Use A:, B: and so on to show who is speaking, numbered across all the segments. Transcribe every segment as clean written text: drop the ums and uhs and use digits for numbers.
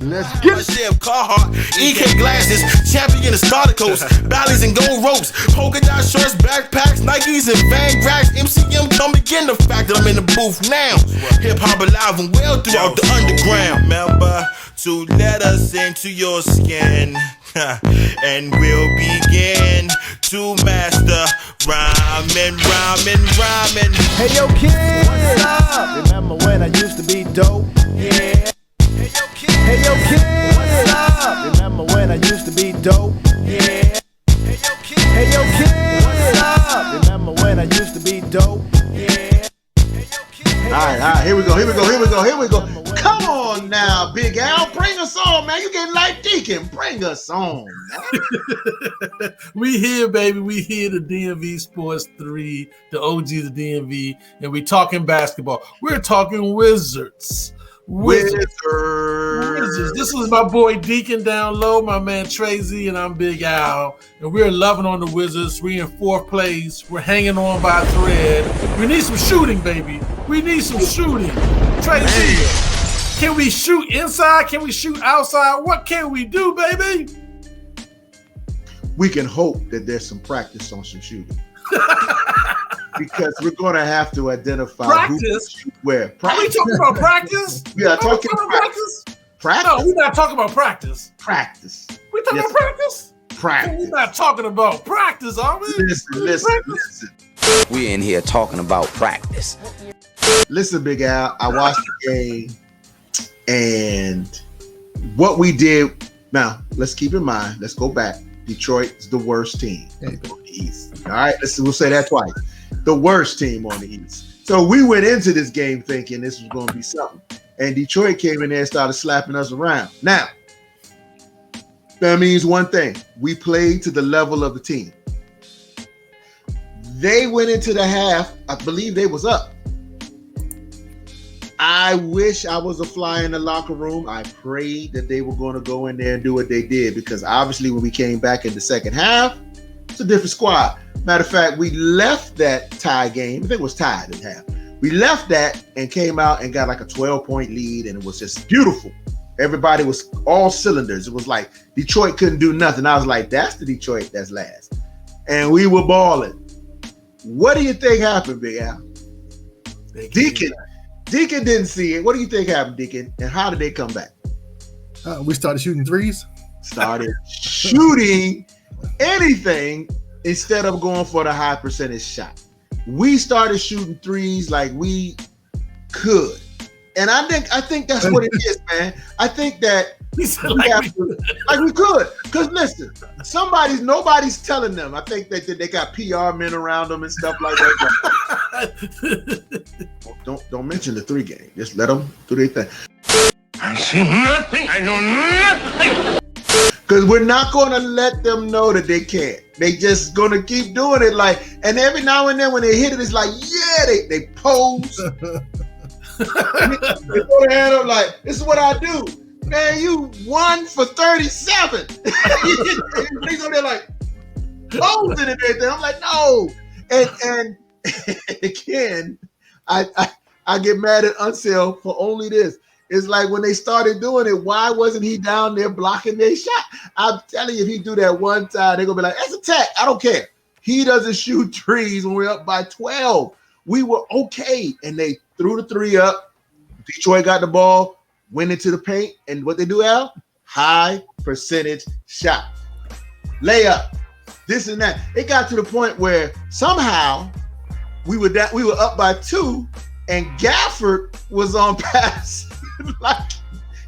A: Let's get it.
B: Chef Carhartt, EK glasses, champion of starter coats, ballies and gold ropes, polka dot shorts, backpacks, Nikes and Van Gracks. MCM come again. The fact that I'm in the booth now. Hip hop alive and well throughout the underground. Remember to let us into your skin, and we'll begin to master rhyming.
A: Hey yo, kid, what's up? Remember when I used to be dope? Yeah. Hey yo, kid, what's up? Remember when I used to be dope? Yeah. Hey yo, kid, what's up? Remember when I used to be dope? Yeah.
C: All right, here we go. Come on now, Big Al, bring us on, man. You getting like Deacon, bring us on, man.
D: We here, baby. We here, the DMV Sports 3, the OGs of DMV, and we talking basketball. We're talking Wizards. Wizards. This is my boy Deacon down low, my man Tracy, and I'm Big Al. And we're loving on the Wizards. We're in fourth place. We're hanging on by a thread. We need some shooting, baby. We need some shooting. Tracy, can we shoot inside? Can we shoot outside? What can we do, baby?
C: We can hope that there's some practice on some shooting. Because we're going to have to identify
D: practice.
C: Where.
D: Are we talking about practice?
C: Yeah, talking about practice.
D: No, we're not talking about practice.
C: Practice.
D: We talking about practice?
C: Practice.
D: We're not talking about practice, are we?
C: Listen.
E: We in here talking about practice.
C: Listen, Big Al, I watched the game, and what we did. Now, let's keep in mind. Let's go back. Detroit is the worst team on the East. All right, we'll say that twice. The worst team on the East. So we went into this game thinking this was going to be something. And Detroit came in there and started slapping us around. Now, that means one thing. We played to the level of the team. They went into the half. I believe they was up. I wish I was a fly in the locker room. I prayed that they were going to go in there and do what they did, because obviously when we came back in the second half, it's a different squad. Matter of fact, we left that tie game. I think it was tied in half. We left that and came out and got like a 12-point lead, and it was just beautiful. Everybody was all cylinders. It was like Detroit couldn't do nothing. I was like, that's the Detroit that's last. And we were balling. What do you think happened, Big Al? Deacon didn't see it. What do you think happened, Deacon? And how did they come back?
F: We started shooting threes.
C: Started shooting anything instead of going for the high percentage shot. We started shooting threes like we could. And I think that's what it is, man. I think that like we could. Because listen, nobody's telling them. I think that they got PR men around them and stuff like that. Don't mention the 3 game. Just let them do their thing.
B: I see nothing. I know nothing.
C: Because we're not going to let them know that they can't. They just going to keep doing it. And every now and then when they hit it, it's like, yeah, they pose. They throw their hand up like, this is what I do. Man, you 1 for 37. He's on there like, posing and everything. I'm like, no. And again, I get mad at Unseld for only this. It's like when they started doing it, why wasn't he down there blocking their shot? I'm telling you, if he do that one time, they're going to be like, that's a tech. I don't care. He doesn't shoot threes when we're up by 12. We were okay. And they threw the 3 up. Detroit got the ball, went into the paint. And what they do, Al? High percentage shot. Layup. This and that. It got to the point where somehow we were up by 2, and Gafford was on pass. Like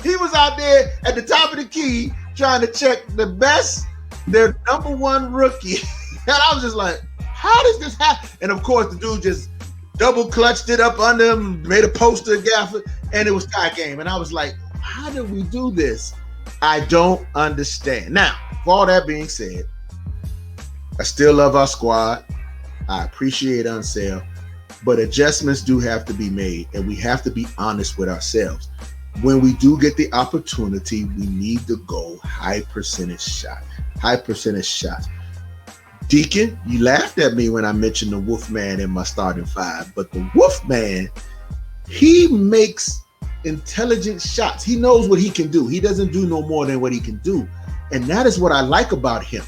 C: he was out there at the top of the key trying to check their number 1 rookie. And I was just like, how does this happen? And of course, the dude just double clutched it up under him, made a poster of Gafford, and it was tie game. And I was like, how did we do this? I don't understand. Now, for all that being said, I still love our squad. I appreciate Unseld. But adjustments do have to be made, and we have to be honest with ourselves. When we do get the opportunity, we need to go high percentage shots. Deacon, you laughed at me when I mentioned the Wolfman in my starting 5, but the Wolfman, he makes intelligent shots. He knows what he can do. He doesn't do no more than what he can do. And that is what I like about him.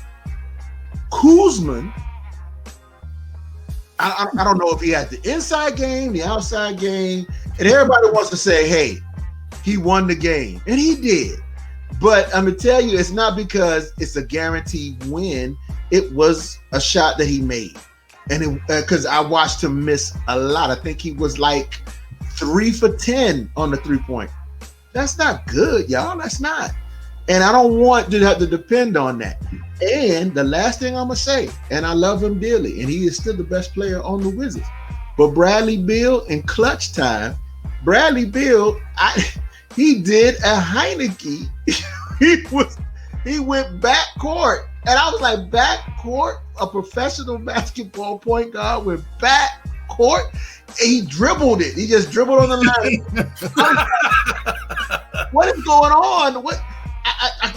C: Kuzma, I don't know if he had the inside game, the outside game, and everybody wants to say, hey, he won the game. And he did. But I'm going to tell you, it's not because it's a guaranteed win. It was a shot that he made. And because I watched him miss a lot. I think he was like 3 for 10 on the 3-point. That's not good, y'all. That's not. And I don't want to have to depend on that. And the last thing I'm going to say, and I love him dearly, and he is still the best player on the Wizards. But Bradley Beal in clutch time, Bradley Beal, he did a Heineke. he went back court. And I was like, back court? A professional basketball point guard went back court? And he dribbled it. He just dribbled on the line. What is going on? What?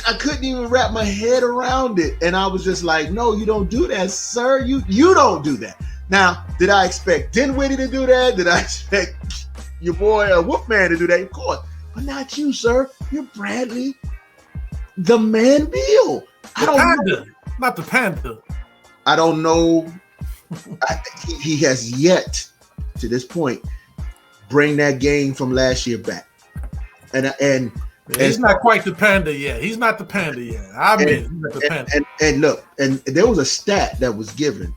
C: I couldn't even wrap my head around it. And I was just like, no, you don't do that, sir. You don't do that. Now, did I expect Dinwiddie to do that? Did I expect your boy Wolfman to do that? Of course. But not you, sir. You're Bradley, the man Beal. I don't know.
D: Not the Panda.
C: I don't know. He has yet, to this point, bring that game from last year back. And
D: he's not quite the Panda yet. He's not the Panda yet. I mean, he's not the Panda.
C: And look, and there was a stat that was given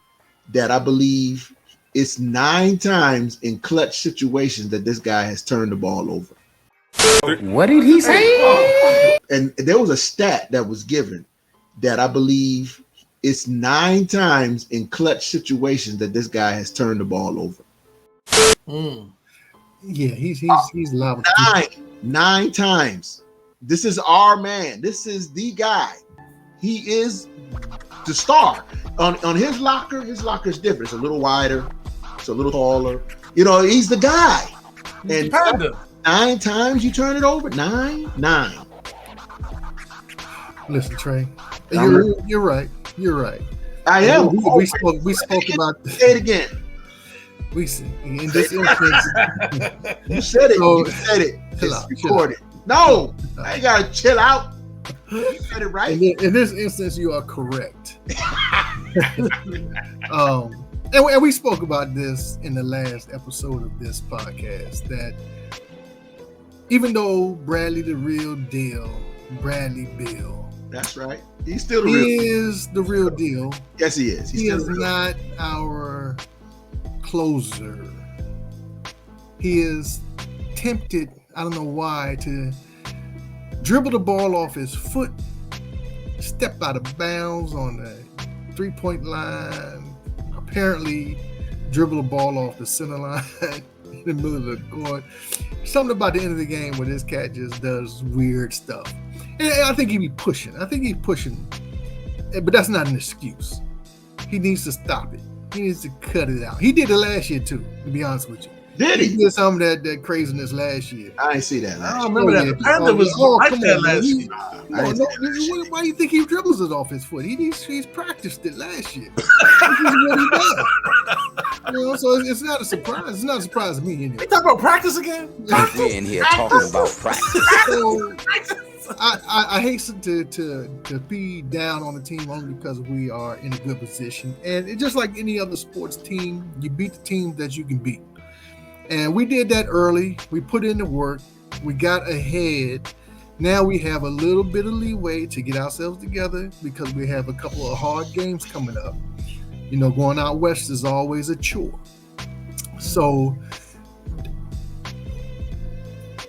C: that I believe it's 9 times in clutch situations that this guy has turned the ball over.
E: What did he say?
C: And there was a stat that was given that I believe it's 9 times in clutch situations that this guy has turned the ball over.
F: Yeah, he's liable.
C: 9 times. This is our man. This is the guy. He is the star. On his locker is different. It's a little wider. It's a little taller. You know, he's the guy. And 9 times you turn it over. 9.
F: Listen, Trey, you're right. You're right.
C: I am.
F: We spoke about this.
C: Say it again.
F: We in this instance.
C: You said it. You said it. It's recorded. No, I ain't gotta chill out. You said it right.
F: In this instance, you are correct. And we spoke about this in the last episode of this podcast, that even though Bradley the real deal, Bradley Beal.
C: That's right. He's still the real deal.
F: He is the real deal.
C: Yes, he is.
F: He is not our closer. He is tempted, I don't know why, to dribble the ball off his foot, step out of bounds on the 3-point line, apparently dribble the ball off the center line in the middle of the court. Something about the end of the game where this cat just does weird stuff. And I think he's pushing, but that's not an excuse. He needs to stop it. He needs to cut it out. He did it last year too, to be honest with you.
C: Did he?
F: He did some of that craziness last year.
C: I didn't see that last year.
D: I don't remember that. The Panda was like that last year.
F: Why do you think he dribbles it off his foot? He's practiced it last year. This is what he does. You know, so it's not a surprise. It's not a surprise to me anyway.
D: They talk about practice again?
E: We're in here talking about practice.
F: So, I hasten to be down on the team only because we are in a good position. And it's just like any other sports team, you beat the team that you can beat. And we did that early. We put in the work. We got ahead. Now we have a little bit of leeway to get ourselves together because we have a couple of hard games coming up. You know, going out west is always a chore. So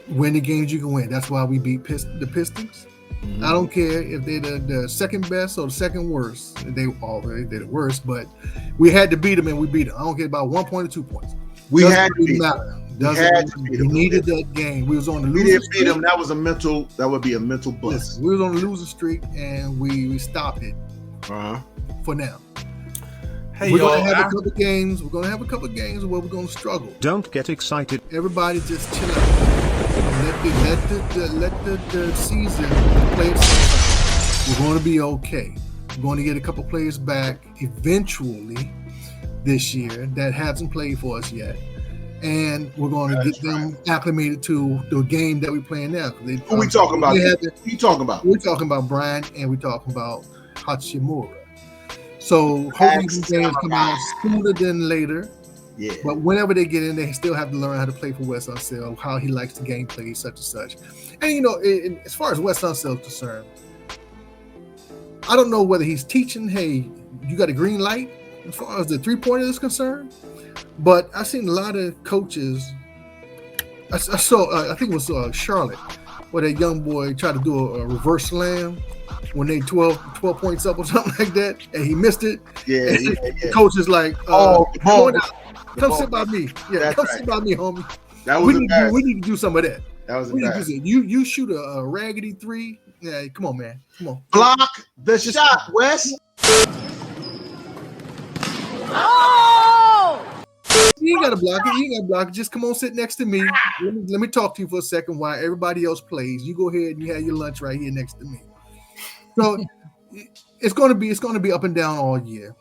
F: win the games you can win. That's why we beat the Pistons. Mm-hmm. I don't care if they're the second best or the second worst. They're the worst, but we had to beat them and we beat them. I don't care about 1 point or 2 points.
C: We
F: Doesn't
C: had to
F: really
C: beat
F: matter.
C: them.
F: We needed that game. We was on the losing
C: streak. We
F: streak.
C: didn't beat them. That would be a mental bust.
F: Listen, we was on the losing streak and we stopped it for now.
D: Hey,
F: we're gonna have a couple games. We're gonna have a couple games where we're gonna struggle.
G: Don't get excited.
F: Everybody just chill out. Let the season play itself. We're going to be okay. We're going to get a couple players back eventually this year that hasn't played for us yet. and we're going to get them acclimated to the game that we're playing now.
C: Who we talking about? Who you talking about?
F: We're talking about Brian, and we're talking about Hachimura. So hopefully these games come out sooner than later.
C: Yeah.
F: But whenever they get in, they still have to learn how to play for Wes Unseld, how he likes the gameplay, such and such. And as far as Wes Unseld is concerned, I don't know whether he's teaching, hey, you got a green light as far as the three-pointer is concerned. But I've seen a lot of coaches. I saw, I think it was Charlotte, where that young boy tried to do a reverse slam when they 12 points up or something like that, and he missed it.
C: Yeah.
F: The coach is like, come sit by me. Yeah, sit by me, homie.
C: That was
F: we need to do some of that.
C: That was embarrassing.
F: You shoot a raggedy three. Yeah, come on, man. Come on.
C: Block the shot, Wes.
F: You ain't gotta block it. Just come on, sit next to me. Let me talk to you for a second while everybody else plays. You go ahead and you have your lunch right here next to me. So it's gonna be up and down all year.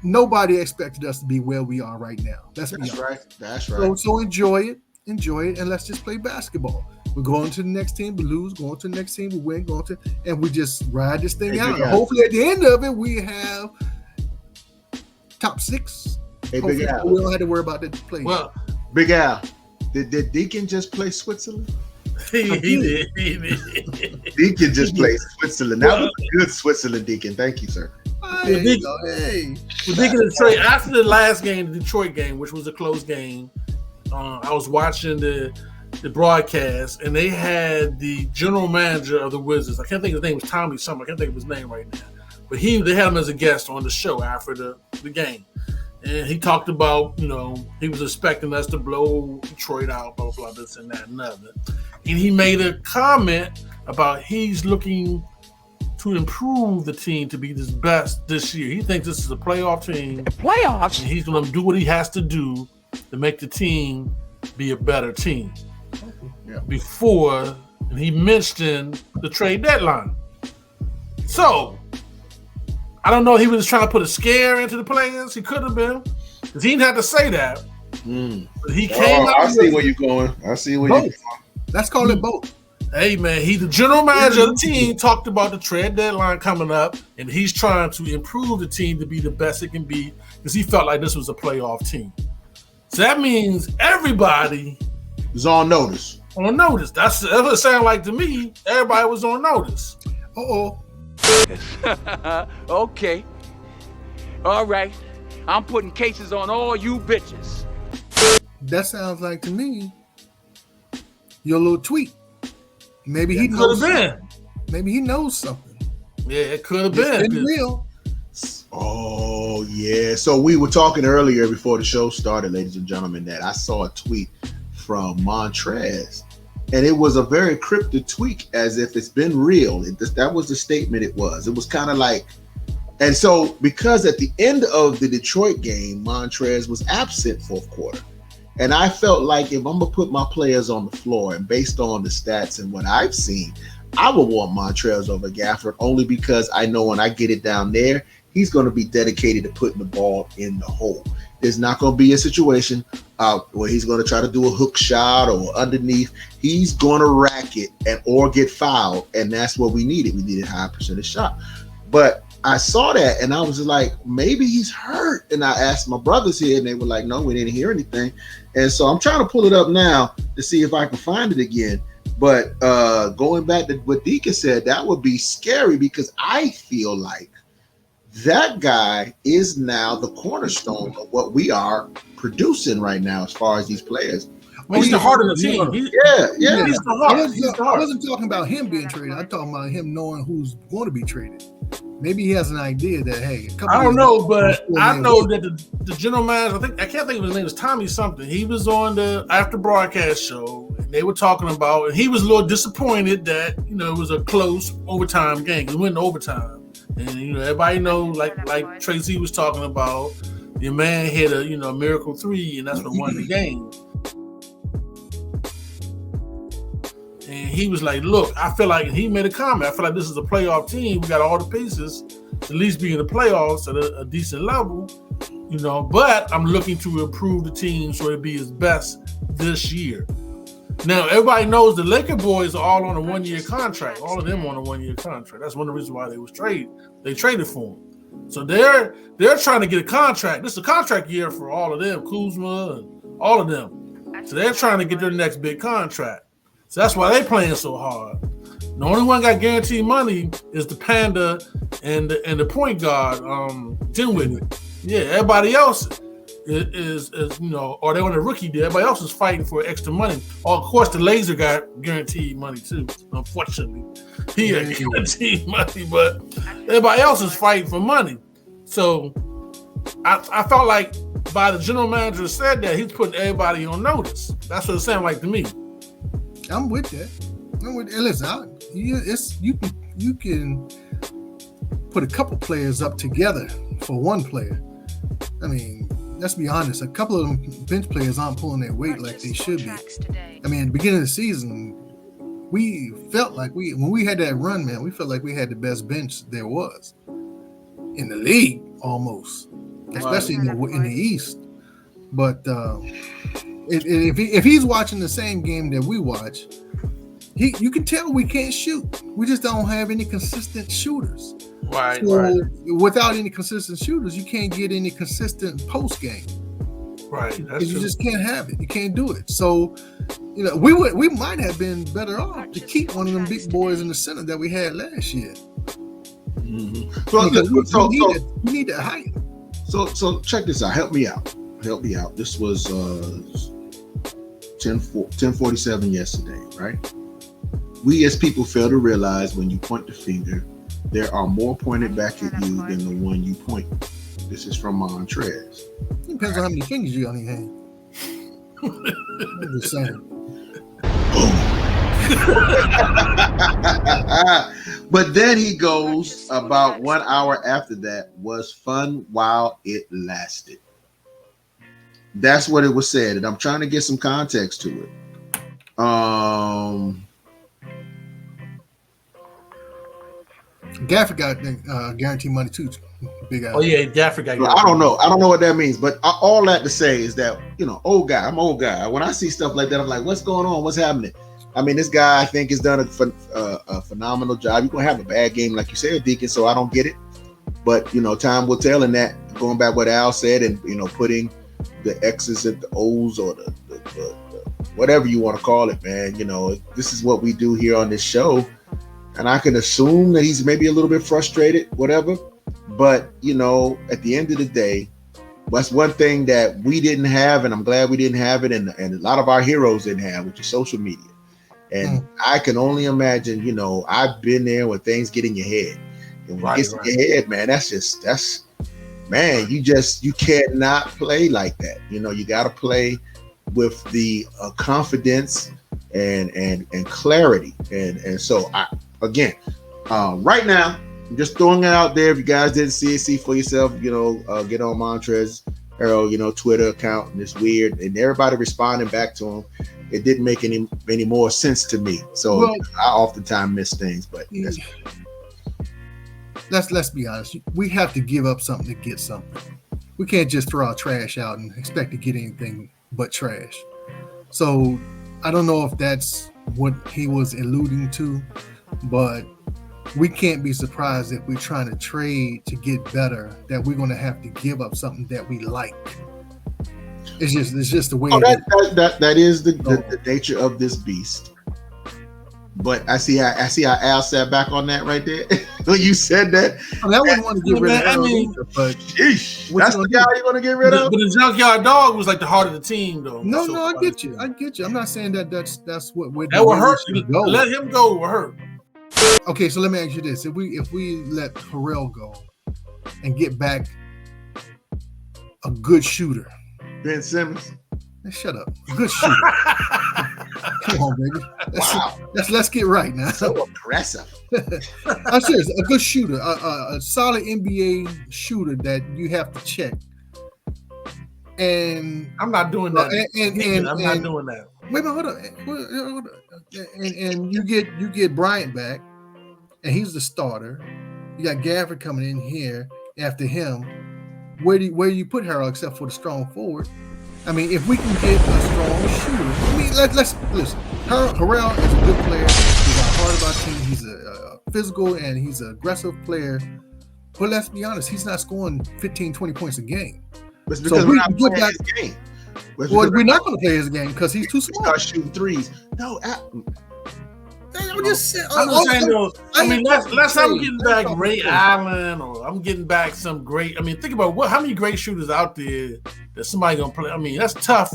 F: Nobody expected us to be where we are right now. That's
C: right. That's right.
F: So enjoy it, and let's just play basketball. We're going to the next team, we lose. Going to the next team, we win. And we just ride this thing out. Hopefully, at the end of it, we have top 6.
C: Hey, Big Al.
F: We don't have to worry about that play.
C: Well, Big Al, did Deacon just play Switzerland?
D: He did.
C: Deacon just played Switzerland. That was a good Switzerland, Deacon. Thank you, sir.
D: Hey. Deacon Detroit, after the last game, the Detroit game, which was a close game, I was watching the broadcast, and they had the general manager of the Wizards. I can't think his name was Tommy something. I can't think of his name right now. But they had him as a guest on the show after the game. And he talked about, he was expecting us to blow Detroit out, blah, blah, this and that and other. And he made a comment about he's looking to improve the team to be his best this year. He thinks this is a playoff team.
E: Playoffs?
D: And he's going to do what he has to do to make the team be a better team.
C: Yeah.
D: And he mentioned the trade deadline. So, I don't know if he was trying to put a scare into the players. He could have been, because he didn't have to say that. But he came out.
C: I see where you're going.
F: Let's call it both.
D: Hey, man, he's the general manager of the team, talked about the trade deadline coming up, and he's trying to improve the team to be the best it can be, because he felt like this was a playoff team. So that means everybody
C: was on notice.
D: That's what it sounded like to me. Everybody was on notice.
E: Okay. All right. I'm putting cases on all you bitches.
F: That sounds like to me your little tweet. Maybe he
D: knows something.
F: Maybe he knows something.
D: Yeah, it could have been.
F: It's real.
C: Oh, yeah. So we were talking earlier before the show started, ladies and gentlemen, that I saw a tweet from Montrez. And it was a very cryptic tweet, as if it's been real. That was the statement it was. It was kind of like, and so because at the end of the Detroit game, Montrez was absent fourth quarter. And I felt like if I'm going to put my players on the floor, and based on the stats and what I've seen, I would want Montrez over Gafford, only because I know when I get it down there, he's going to be dedicated to putting the ball in the hole. There's not going to be a situation where he's going to try to do a hook shot or underneath. He's going to rack it or get fouled, and that's what we needed. We needed high percentage shot. But I saw that, and I was just like, maybe he's hurt. And I asked my brothers here, and they were like, no, we didn't hear anything. And so I'm trying to pull it up now to see if I can find it again. But going back to what Deacon said, that would be scary, because I feel like that guy is now the cornerstone of what we are producing right now as far as these players.
D: Well, he's the heart of the team.
C: He's
D: the heart.
F: I wasn't talking about him being traded. I'm talking about him knowing who's going to be traded. Maybe he has an idea that, hey,
D: I don't know, but I know that the general manager, I can't think of his name, was Tommy something. He was on the after broadcast show, and they were talking about, and he was a little disappointed that, it was a close overtime game. It went to overtime. And, everybody knows, like Tracy was talking about, your man hit a miracle three, and that's what won the game. And he was like, look, I feel like, he made a comment, I feel like this is a playoff team. We got all the pieces to at least be in the playoffs at a decent level. But I'm looking to improve the team so it'll be his best this year. Now, everybody knows the Laker boys are all on a 1-year contract. All of them on a 1-year contract. That's one of the reasons why they was traded. They traded for him. So they're trying to get a contract. This is a contract year for all of them, Kuzma and all of them. So they're trying to get their next big contract. So that's why they're playing so hard. The only one got guaranteed money is the Panda and the point guard, Dinwiddie. Yeah, everybody else is or they're on a rookie deal. Everybody else is fighting for extra money. Of course, the Laser got guaranteed money too. Unfortunately, he got guaranteed money, but everybody else is fighting for money. So I felt like by the general manager said that he's putting everybody on notice. That's what it sounded like to me.
F: I'm with that. Listen, you can put a couple players up together for one player. I mean, let's be honest. A couple of them bench players aren't pulling their weight like they should be. I mean, at the beginning of the season, we felt like when we had that run, man, we felt like we had the best bench there was in the league almost, especially in the East. But if he's watching the same game that we watch, you can tell we can't shoot. We just don't have any consistent shooters.
D: Right.
F: Without any consistent shooters, you can't get any consistent post game.
D: Right.
F: You just can't have it. You can't do it. So, we might have been better off to keep one of them big boys in the center that we had last year.
C: Mm-hmm.
F: We need that height.
C: So check this out. Help me out. This was 10:47 yesterday, right? We as people fail to realize when you point the finger, there are more pointed back at you than the one you point. This is from Montrez.
F: Depends on how many fingers you got in your hand. I'm just saying.
C: But then he goes, about 1 hour after that, was fun while it lasted. That's what it was said, and I'm trying to get some context to it.
F: Gafford got guaranteed money too. Big guy.
D: Oh yeah, Gafford got.
C: I don't know what that means, but all that to say is that old guy. I'm old guy. When I see stuff like that, I'm like, what's going on? What's happening? I mean, this guy I think has done a phenomenal job. You're gonna have a bad game, like you said, Deacon. So I don't get it, but time will tell. And that going back what Al said, and putting the X's and the O's or the whatever you want to call it, man. This is what we do here on this show. And I can assume that he's maybe a little bit frustrated, whatever. But, at the end of the day, that's one thing that we didn't have, and I'm glad we didn't have it, and a lot of our heroes didn't have, which is social media. And I can only imagine, I've been there when things get in your head. And when it gets in your head, man, you cannot play like that. You got to play with the confidence and clarity. And so right now, I'm just throwing it out there. If you guys didn't see it, see for yourself. Get on Montrez Harold, Twitter account, and it's weird, and everybody responding back to him. It didn't make any more sense to me. So I oftentimes miss things, but
F: let's be honest. We have to give up something to get something. We can't just throw our trash out and expect to get anything but trash. So I don't know if that's what he was alluding to, but we can't be surprised if we're trying to trade to get better, that we're going to have to give up something that we like. It's just the way.
C: That is the nature of this beast. But I see how Al sat back on that right there. When you said that,
F: I wouldn't want to get rid of that. But
C: that's the guy you're going to get rid of.
D: But the Junkyard Dog was like the heart of the team, though.
F: No, I get you. I'm not saying that's what we're
D: that will hurt. Let him go will hurt.
F: Okay, so let me ask you this: if we let Harrell go and get back a good shooter,
C: Ben Simmons.
F: Shut up. Good shooter. Come on, baby. Let's get right now.
C: So aggressive.
F: I'm serious. A good shooter, a solid NBA shooter that you have to check. And
D: I'm not doing that. I'm not doing that.
F: Wait a minute, hold on. And you get Bryant back, and he's the starter. You got Gafford coming in here after him. where do you put Harold except for the strong forward? I mean, if we can get a strong shooter, I mean, let's listen. Harrell is a good player. He's a heart of our team. He's a physical and he's an aggressive player. But let's be honest, he's not scoring 15, 20 points a game.
C: It's because we're not playing his game.
F: Well, we're not going to play his game because he's too small.
C: Start shooting threes. No,
F: I'm just saying.
D: Unless I'm getting back Ray Allen or I'm getting back some great. I mean, think about how many great shooters out there that somebody gonna play. I mean, that's tough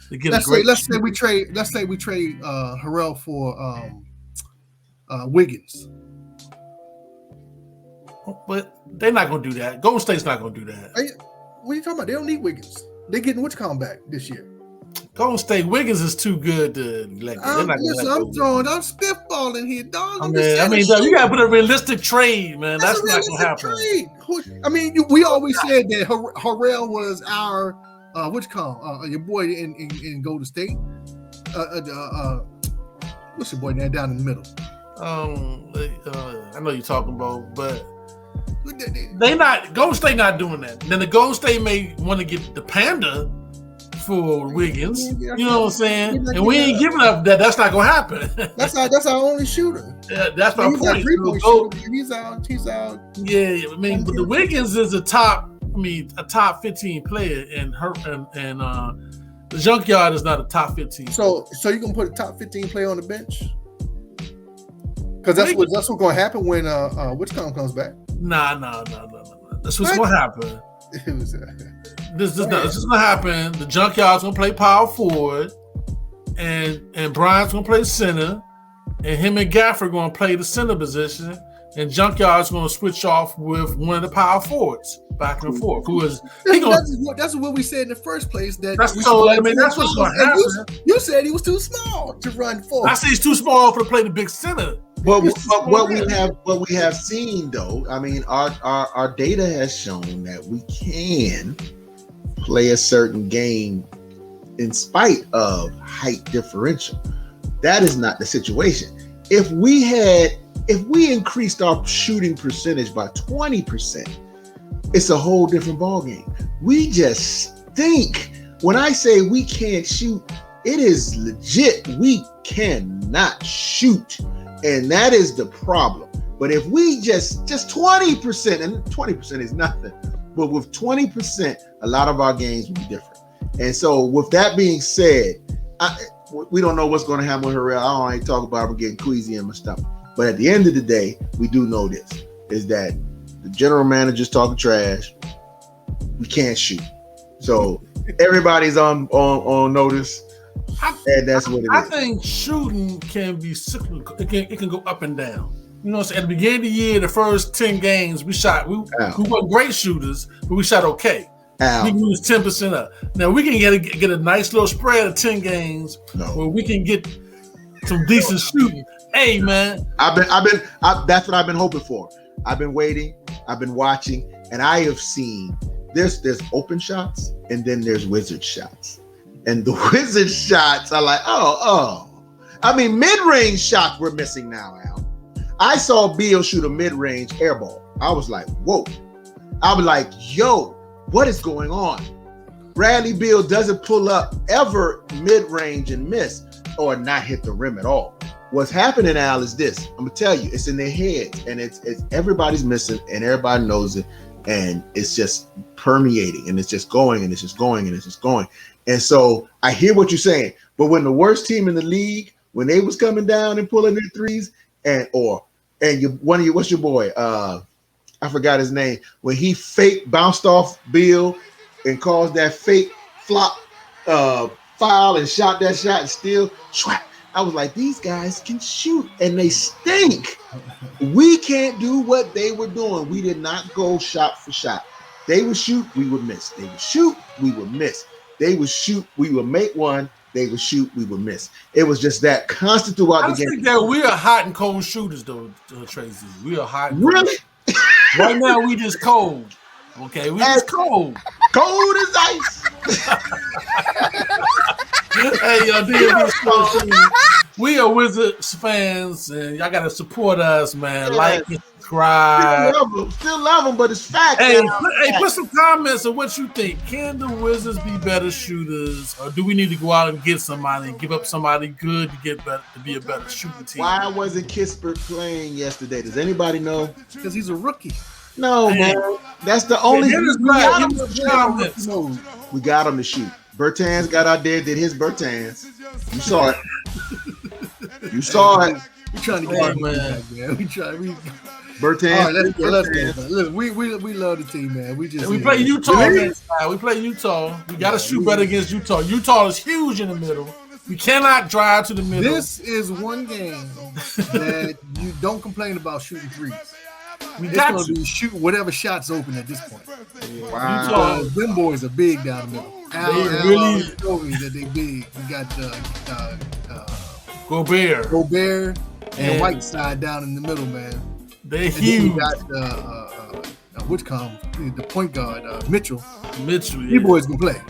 D: to get.
F: Let's say we trade Harrell for Wiggins.
D: But they're not gonna do that. Golden State's not gonna do that.
F: What are you talking about? They don't need Wiggins. They're getting Witchcom back this year.
D: Golden State Wiggins is too good to let go.
F: I'm spitballing here, dog.
D: I mean, you gotta put a realistic trade, man. That's not gonna happen. Trade.
F: I mean, we always said that Harrell was our your boy in Golden State. What's your boy name down in the middle?
D: I know you're talking about, but Golden State not doing that. Then the Golden State may want to get the Panda for Wiggins, you know what I'm saying? And we ain't giving up that. That's not gonna happen.
F: That's our only shooter.
D: Yeah, that's my point.
F: He's out.
D: Yeah, I mean, but the Wiggins is a top 15 player, and the Junkyard is not a top 15.
F: So you can put a top 15 player on the bench? Because that's what's going to happen when Witchcom comes back.
D: Nah. That's what's going to happen. This is gonna happen. The Junkyard's gonna play power forward, and Brian's gonna play center, and him and Gafford gonna play the center position, and Junkyard's gonna switch off with one of the power forwards back and forth.
F: That's what we said in the first place. That's what's
D: gonna happen.
F: You said he was too small to run forward.
D: I say he's too small to play the big center.
C: But what we have seen though, I mean, our data has shown that we can play a certain game in spite of height differential. That is not the situation. If we increased our shooting percentage by 20%, it's a whole different ballgame. We just stink. When I say we can't shoot, it is legit. We cannot shoot. And that is the problem. But if we just 20%, and 20% is nothing, but with 20%, a lot of our games will be different. And so with that being said, we don't know what's going to happen with Harrell. I don't even talk about it, getting queasy in my stomach. But at the end of the day, we do know this, is that the general manager's talking trash. We can't shoot. So everybody's on notice. And that's what it is.
D: I think shooting can be cyclical. It can go up and down. You know what I'm saying? At the beginning of the year, the first 10 games we weren't great shooters, but we shot okay. We can use 10% up. Now we can get a nice little spread of 10 games where we can get some decent shooting. Hey man,
C: that's what I've been hoping for. I've been waiting, I've been watching, and I have seen there's open shots and then there's wizard shots. And the wizard shots are like, I mean, mid-range shots we're missing now, Al. I saw Beal shoot a mid-range air ball. I was like, whoa. I was like, yo, what is going on? Bradley Beal doesn't pull up ever mid-range and miss or not hit the rim at all. What's happening, Al, is this. I'm gonna tell you, it's in their heads, and it's everybody's missing, and everybody knows it, and it's just permeating, and it's just going, and it's just going, and it's just going. And so I hear what you're saying, but when the worst team in the league, when they was coming down and pulling their threes, what's your boy? I forgot his name. When he fake bounced off Bill and caused that fake flop foul and shot that shot and still, I was like, these guys can shoot and they stink. We can't do what they were doing. We did not go shot for shot. They would shoot, we would miss. They would shoot, we would miss. They would shoot, we would make one. They would shoot, we would miss. It was just that constant throughout the game.
D: I think that we are hot and cold shooters, though, Tracy. We are hot and
C: cold.
D: Really? Right now, we just cold. Okay, we just cold.
C: Cold as ice.
D: Hey, y'all, DMV Sports We are Wizards fans, and y'all gotta support us, man.
C: Yes.
D: Like and subscribe.
C: Still love them, but it's fact.
D: Hey,
C: now.
D: put some comments on what you think. Can the Wizards be better shooters, or do we need to go out and get somebody and give up somebody good to get better to be a better shooting team?
C: Why wasn't Kispert playing yesterday? Does anybody know?
F: Because he's a rookie.
C: No, man. That's the only.
D: Yeah,
C: We got him to
D: comments.
C: shoot. We got him to shoot. Bertans got out there, did his Bertans. You saw it. You saw it.
F: We're trying to get our money back, man.
C: Bertans.
F: All right, let's go. Listen, we love the team, man. We
D: play Utah next time. We play Utah. We got to shoot better against Utah. Utah is huge in the middle. We cannot drive to the middle.
F: This is one game that you don't complain about shooting threes.
D: It's going
F: to be shooting whatever shots open at this point.
C: Wow.
F: Utah, them boys are big down the middle.
D: really
F: told me that they big. We got
D: Gobert
F: and Whiteside down in the middle, man.
D: They're huge.
F: We got the point guard Mitchell.
D: Yeah.
F: You boys can play.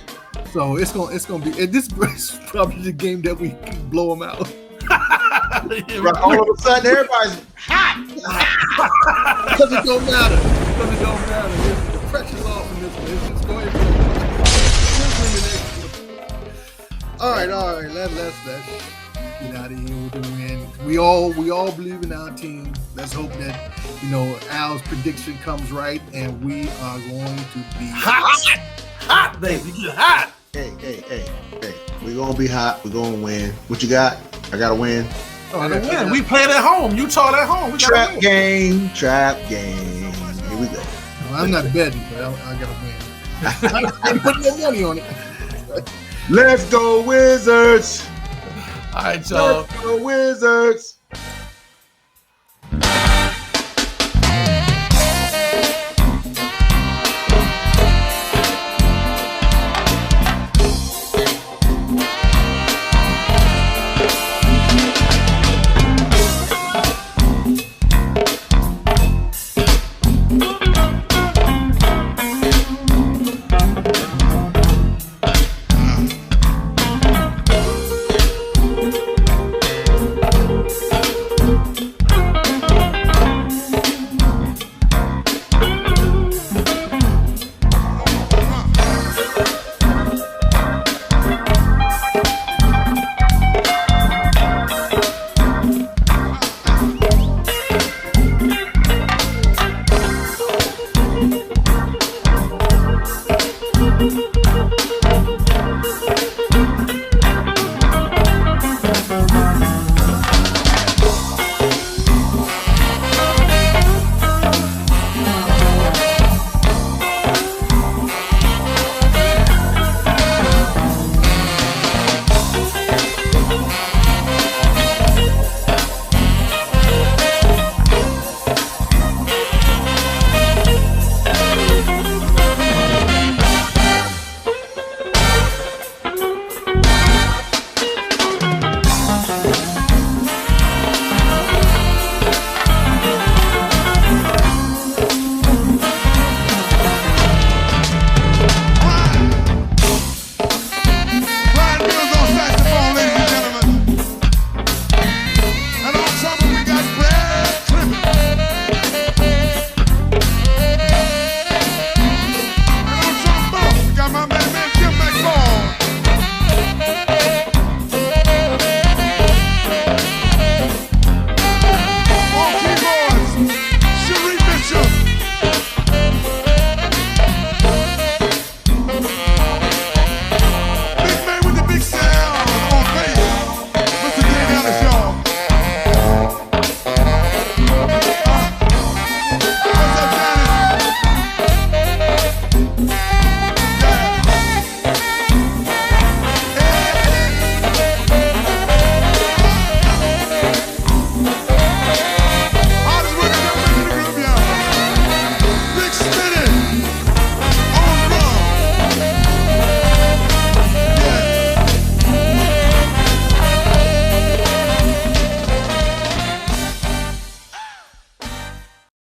F: So it's gonna be. And this is probably the game that we can blow them out.
C: Right, all of a sudden, everybody's hot.
F: Because it don't matter. The pressure's off in this one. It's just going to All right. Let's get out of here with the win. We all believe in our team. Let's hope that Al's prediction comes right, and we are going to be
D: hot, baby. Get hot.
C: Hey. We're gonna be hot. We're gonna win. What you got? I gotta win.
D: Win. We playing at home. Utah at home. We
C: Trap game. Here we go.
F: Well, I'm not betting, but I gotta win. I'm putting no money on it.
C: Let's go Wizards.
D: All right, y'all.
C: Let's go Wizards.